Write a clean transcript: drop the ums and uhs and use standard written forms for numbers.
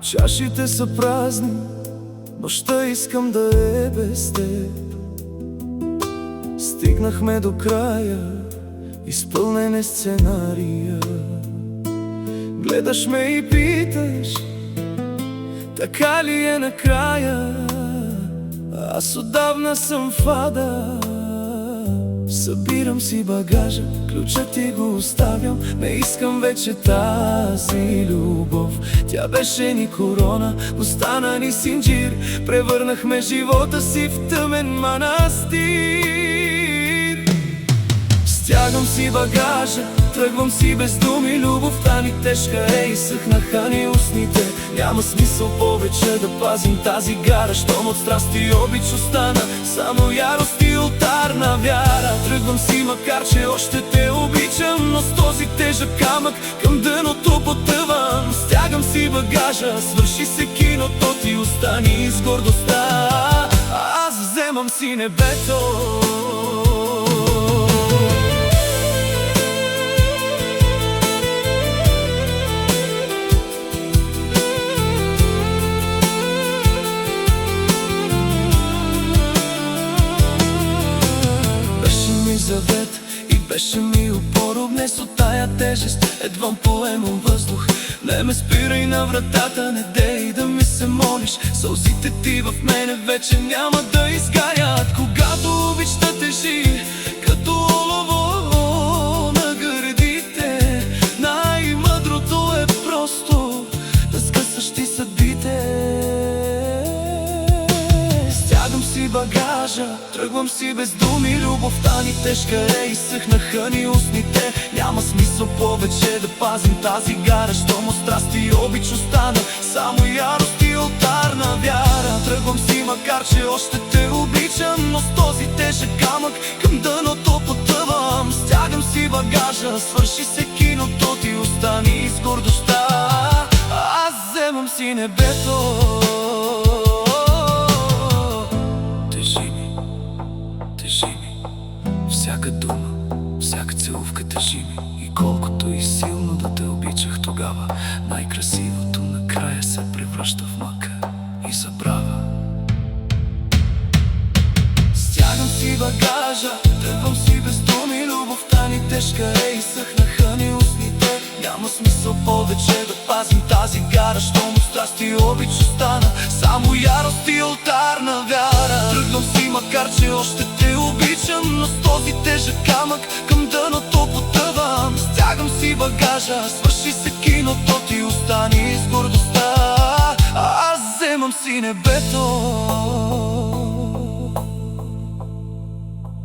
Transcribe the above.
Чашите са празни, нощта искам да е без теб. Стигнахме до края, изпълнен е сценария. Гледаш ме и питаш, така ли е накрая? Аз отдавна съм фада. Събирам си багажа, ключът ти го оставям. Не искам вече тази любов. Тя беше ни корона, остана ни синджир. Превърнахме живота си в тъмен манастир. Стягам си багажа, тръгвам си без думи. Любовта ни тежка е, изсъхнаха ни устните. Няма смисъл повече да пазим тази гара, щом от страст и обич остана само ярост и олтарна вяра. Тръгвам си, макар че още те обичам, но с този тежък камък към дъното потъвам. Стягам си багажа, свърши се киното, ти остани с гордостта. Аз вземам си небето. Завет и беше ми опора. Днес от тая тежест едвам поемам въздух. Не ме спирай на вратата, не дей да ми се молиш. Сълзите ти в мене вече няма да изгаят. Когато обичта тежи като олово на гърдите, най-мъдрото е просто да скъсаш ти съдбите. Стягам си багажа, тръгвам си без думи. Любовта ни тежка е, изсъхнаха ни устните. Няма смисъл повече да пазим тази гара, щом от страст и обич остана само ярост и олтарна вяра. Тръгвам си, макар че още те обичам, но с този тежък камък към дъното потъвам. Стягам си багажа, свърши се киното, ти остани с гордостта. Аз вземам си небето. Всяка дума, всяка целувка тежи ми. И колкото и силно да те обичах тогава, най-красивото накрая се превръща в мъка и забрава. Стягам си багажа, тръгвам си без думи. Любовта ни тежка е, изсъхнаха ни устните. Няма смисъл повече да пазим тази гара, щом от страст и обич остана само ярост и олтарна вяра. Тръгвам си, макар че още те обичам, но с този тежък камък към дъното потъвам. Стягам си багажа, свърши се киното, ти остани с гордостта. Аз вземам си небето.